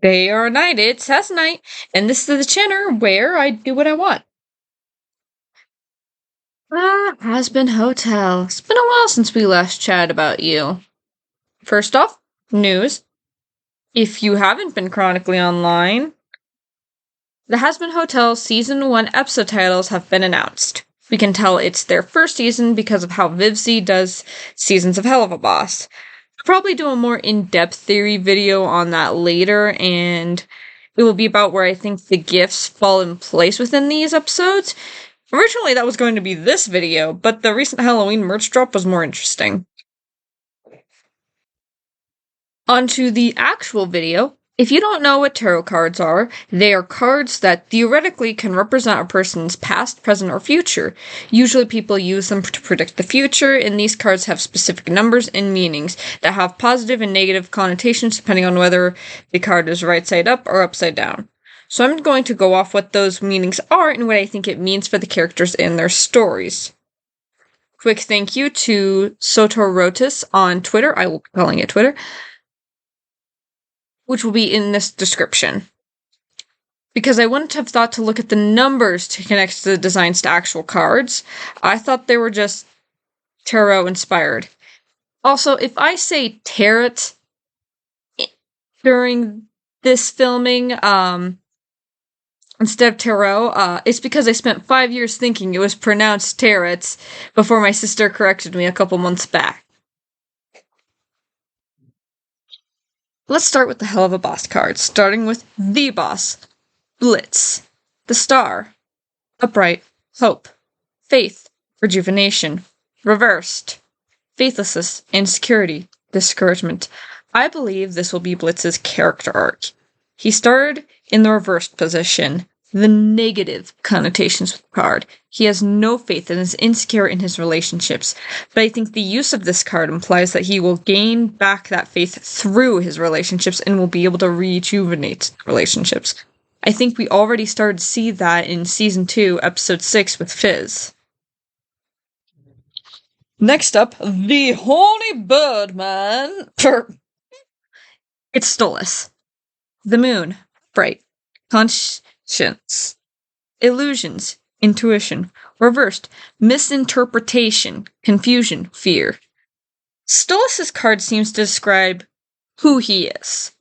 Day or night, it's Test Night, and this is the channel where I do what I want. Hazbin Hotel. It's been a while since we last chatted about you. First off, news. If you haven't been chronically online, the Hazbin Hotel Season 1 episode titles have been announced. We can tell it's their first season because of how Vivzy does seasons of Helluva Boss. I'll probably do a more in-depth theory video on that later, and it will be about where I think the gifts fall in place within these episodes. Originally, that was going to be this video, but the recent Halloween merch drop was more interesting. Onto the actual video. If you don't know what tarot cards are, they are cards that theoretically can represent a person's past, present, or future. Usually people use them to predict the future, and these cards have specific numbers and meanings that have positive and negative connotations depending on whether the card is right side up or upside down. So I'm going to go off what those meanings are and what I think it means for the characters in their stories. Quick thank you to Sotorotis on Twitter. I will be calling it Twitter, which will be in this description. Because I wouldn't have thought to look at the numbers to connect the designs to actual cards. I thought they were just tarot inspired. Also, if I say tarot during this filming, instead of tarot, it's because I spent 5 years thinking it was pronounced tarot before my sister corrected me a couple months back. Let's start with the Helluva Boss card, starting with the boss, Blitz, the star, upright, hope, faith, rejuvenation, reversed, faithlessness, insecurity, discouragement. I believe this will be Blitz's character arc. He started in the reversed position, the negative connotations with the card. He has no faith and is insecure in his relationships, but I think the use of this card implies that he will gain back that faith through his relationships and will be able to rejuvenate relationships. I think we already started to see that in Season 2, Episode 6 with Fizz. Next up, the Horny Birdman. It's Stolas. The moon, bright, conscience, illusions, intuition, reversed, misinterpretation, confusion, fear. Stolas' card seems to describe who he is.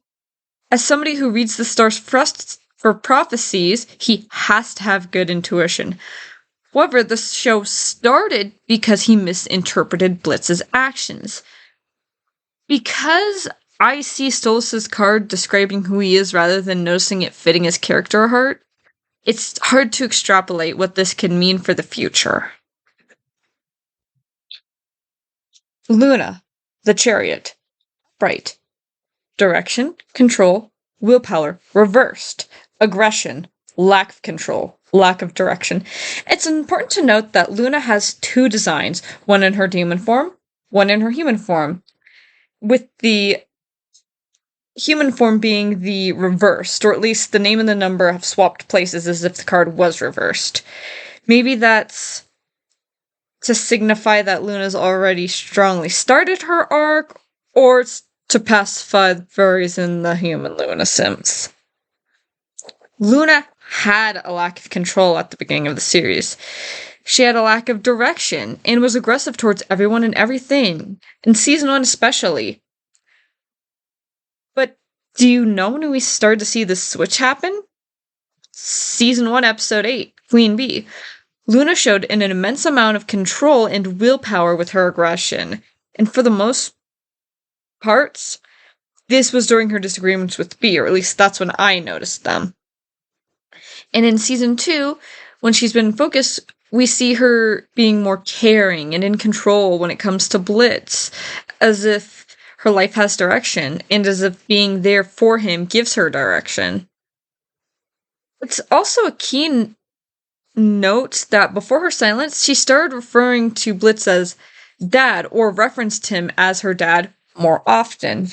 As somebody who reads the stars for prophecies, he has to have good intuition. However, the show started because he misinterpreted Blitz's actions. Because I see Stolas' card describing who he is rather than noticing it fitting his character art, it's hard to extrapolate what this can mean for the future. Luna, the chariot. Bright. Direction, control, willpower, reversed. Aggression, lack of control, lack of direction. It's important to note that Luna has two designs, one in her demon form, one in her human form, with the human form being the reversed, or at least the name and the number have swapped places as if the card was reversed. Maybe that's to signify that Luna's already strongly started her arc, or it's to pacify the furries in the human Luna Sims. Luna had a lack of control at the beginning of the series. She had a lack of direction, and was aggressive towards everyone and everything, in Season 1 especially. But do you know when we started to see this switch happen? Season 1, Episode 8, Queen Bee. Luna showed an immense amount of control and willpower with her aggression, and for the most parts, this was during her disagreements with Bee, or at least that's when I noticed them. And in Season 2, when she's been in focus, we see her being more caring and in control when it comes to Blitz, as if her life has direction, and as if being there for him gives her direction. It's also a key note that before her silence, she started referring to Blitz as dad, or referenced him as her dad more often.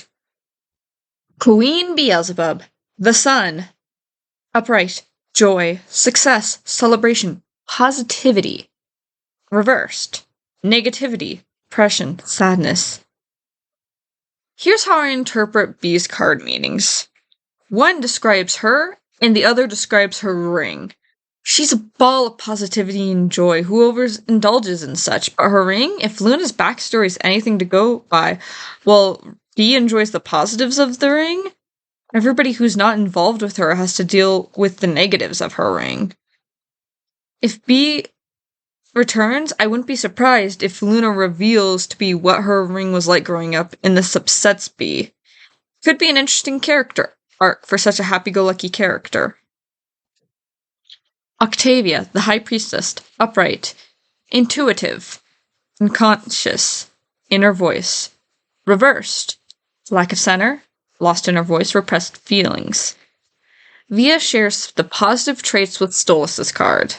Queen Beelzebub, the sun. Upright, joy, success, celebration, positivity. Reversed, negativity, depression, sadness. Here's how I interpret Bee's card meanings. One describes her, and the other describes her ring. She's a ball of positivity and joy who overindulges in such, but her ring, if Luna's backstory is anything to go by, well, Bee enjoys the positives of the ring. Everybody who's not involved with her has to deal with the negatives of her ring. If Bee returns, I wouldn't be surprised if Luna reveals to be what her ring was like growing up, and this upsets Bee. Could be an interesting character arc for such a happy-go-lucky character. Octavia, the High Priestess, upright, intuitive, unconscious, inner voice. Reversed, lack of center, lost inner voice, repressed feelings. Via shares the positive traits with Stolas' card,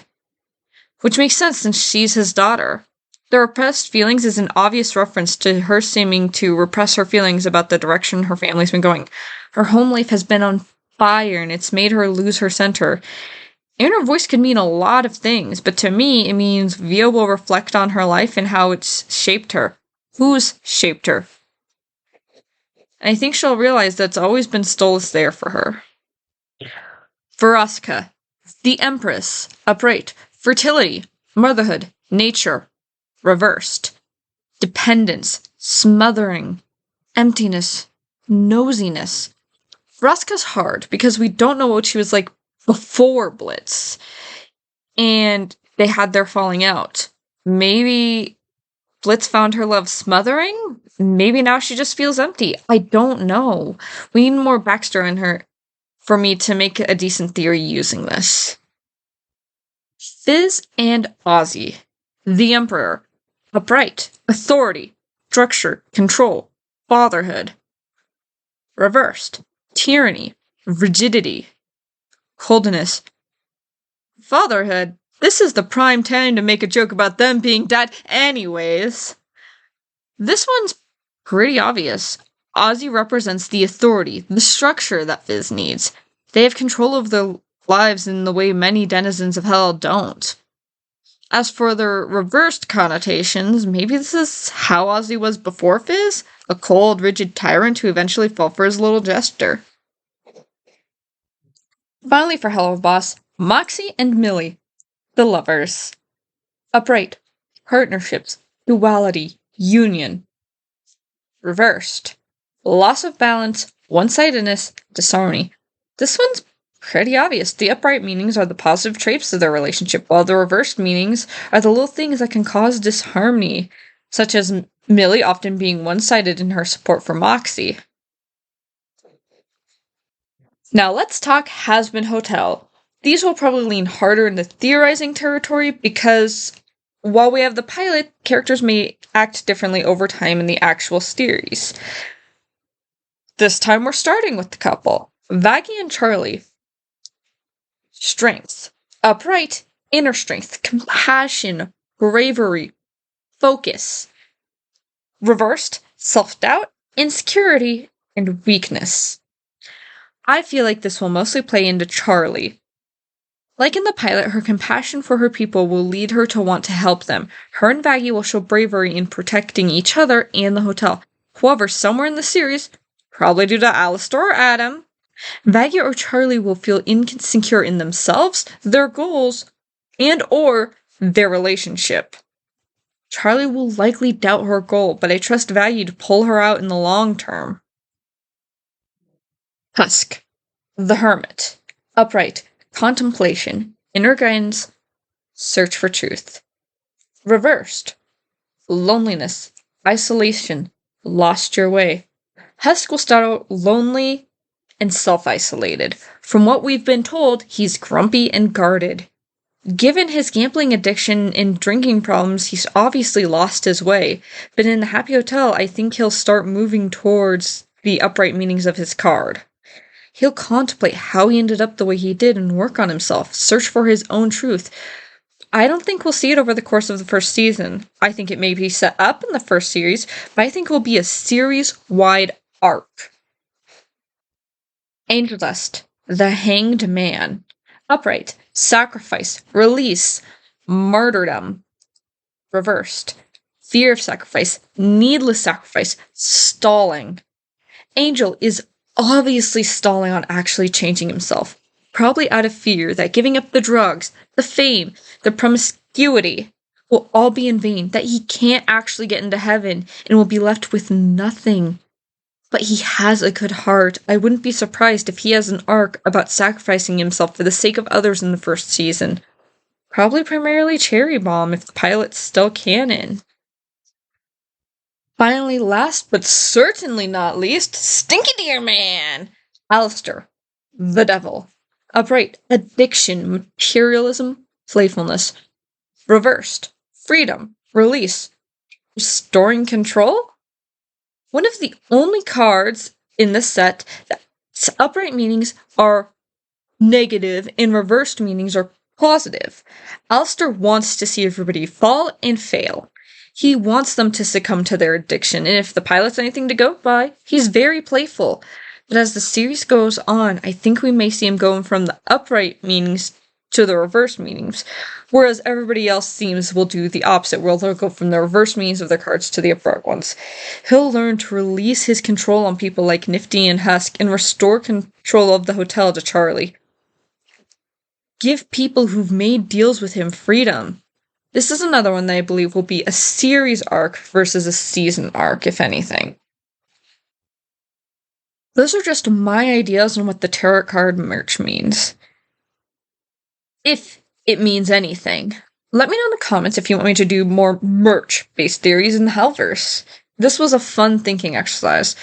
which makes sense since she's his daughter. The repressed feelings is an obvious reference to her seeming to repress her feelings about the direction her family's been going. Her home life has been on fire and it's made her lose her center. Inner voice can mean a lot of things, but to me, it means Via will reflect on her life and how it's shaped her. Who's shaped her? And I think she'll realize that's always been Stolas there for her. Veroska, the Empress, upright, fertility, motherhood, nature, reversed, dependence, smothering, emptiness, nosiness. Veroska's hard because we don't know what she was like before Blitz, and they had their falling out. Maybe Blitz found her love smothering? Maybe now she just feels empty. I don't know. We need more backstory on her for me to make a decent theory using this. Fizz and Ozzy, the Emperor, upright, authority, structure, control, fatherhood. Reversed, tyranny, rigidity, coldness. Fatherhood? This is the prime time to make a joke about them being dead anyways. This one's pretty obvious. Ozzy represents the authority, the structure that Fizz needs. They have control of their lives in the way many denizens of hell don't. As for their reversed connotations, maybe this is how Ozzy was before Fizz? A cold, rigid tyrant who eventually fell for his little jester. Finally for Helluva Boss, Moxie and Millie, the lovers. Upright, partnerships, duality, union. Reversed, loss of balance, one-sidedness, disharmony. This one's pretty obvious. The upright meanings are the positive traits of their relationship, while the reversed meanings are the little things that can cause disharmony, such as Millie often being one-sided in her support for Moxie. Now let's talk Hazbin Hotel. These will probably lean harder into theorizing territory because while we have the pilot, characters may act differently over time in the actual series. This time we're starting with the couple, Vaggie and Charlie. Strength. Upright, inner strength, compassion, bravery, focus. Reversed, self-doubt, insecurity, and weakness. I feel like this will mostly play into Charlie. Like in the pilot, her compassion for her people will lead her to want to help them. Her and Vaggie will show bravery in protecting each other and the hotel. However, somewhere in the series, probably due to Alistair or Adam, Vaggie or Charlie will feel insecure in themselves, their goals, and or their relationship. Charlie will likely doubt her goal, but I trust Vaggie to pull her out in the long term. Husk, the Hermit, upright, contemplation, inner guidance, search for truth. Reversed, loneliness, isolation, lost your way. Husk will start out lonely and self-isolated. From what we've been told, he's grumpy and guarded. Given his gambling addiction and drinking problems, he's obviously lost his way. But in the Happy Hotel, I think he'll start moving towards the upright meanings of his card. He'll contemplate how he ended up the way he did and work on himself, search for his own truth. I don't think we'll see it over the course of the first season. I think it may be set up in the first series, but I think it will be a series-wide arc. Angel Dust, the Hanged Man. Upright, sacrifice, release, martyrdom. Reversed, fear of sacrifice, needless sacrifice, stalling. Angel is obviously stalling on actually changing himself, probably out of fear that giving up the drugs, the fame, the promiscuity will all be in vain, that he can't actually get into heaven and will be left with nothing. But he has a good heart. I wouldn't be surprised if he has an arc about sacrificing himself for the sake of others in the first season. Probably primarily Cherry Bomb if the pilot's still canon. Finally, last but certainly not least, Stinky Deer Man! Alistair, the devil. Upright, addiction, materialism, playfulness. Reversed, freedom, release, restoring control? One of the only cards in the set that's upright meanings are negative and reversed meanings are positive. Alistair wants to see everybody fall and fail. He wants them to succumb to their addiction, and if the pilot's anything to go by, he's very playful. But as the series goes on, I think we may see him going from the upright meanings to the reverse meanings, whereas everybody else seems will do the opposite, where they'll go from the reverse meanings of their cards to the upright ones. He'll learn to release his control on people like Nifty and Husk and restore control of the hotel to Charlie. Give people who've made deals with him freedom. This is another one that I believe will be a series arc versus a season arc, if anything. Those are just my ideas on what the tarot card merch means. If it means anything. Let me know in the comments if you want me to do more merch-based theories in the Hellverse. This was a fun thinking exercise.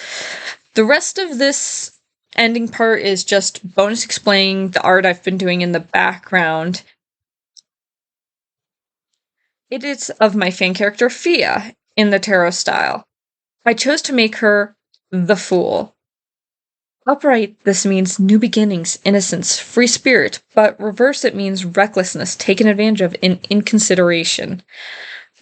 The rest of this ending part is just bonus explaining the art I've been doing in the background. It is of my fan character Fia in the tarot style. I chose to make her the Fool. Upright, this means new beginnings, innocence, free spirit, but reverse it means recklessness, taken advantage of, and inconsideration.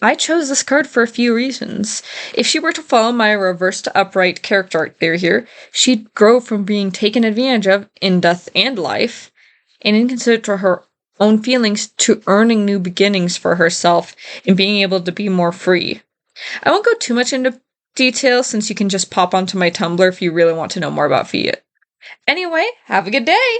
I chose this card for a few reasons. If she were to follow my reverse to upright character art theory here, she'd grow from being taken advantage of in death and life, and inconsiderate to her own feelings, to earning new beginnings for herself and being able to be more free. I won't go too much into detail since you can just pop onto my Tumblr if you really want to know more about Fia. Anyway, have a good day!